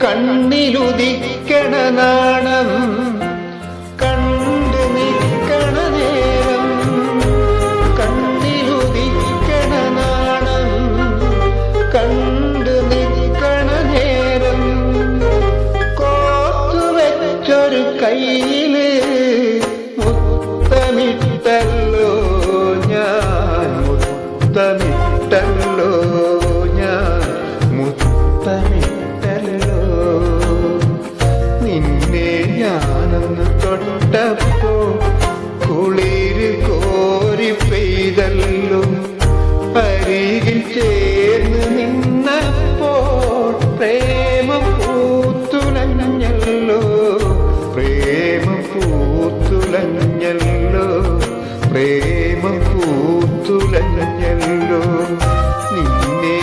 കണ്ണിലുദിക്കണ നാണം കണ്ടു നിൽക്കണ നേരം, കണ്ണിലുദിക്കണ നാണം കണ്ടു നിൽക്കണ നേരം, കോത്തുവെച്ചൊരു കയ്യില് മുത്തമിട്ടല്ലോ ഞാൻ, മുത്തമിട്ടല്ലോ ഞാൻ, മുത്തമിട്ടല്ലോ. നിന്നെ ഞാനൊന്ന് തൊട്ടപ്പോ കുളിര് കോരി പെയ്തല്ലോ, അരികിൽ ചേർന്ന് നിന്നപ്പോൾ പ്രേമം പൂത്തുലഞ്ഞല്ലോ, പ്രേമം പൂത്തുലഞ്ഞല്ലോ, പ്രേമം പൂത്തുലഞ്ഞല്ലോ. നിന്നെ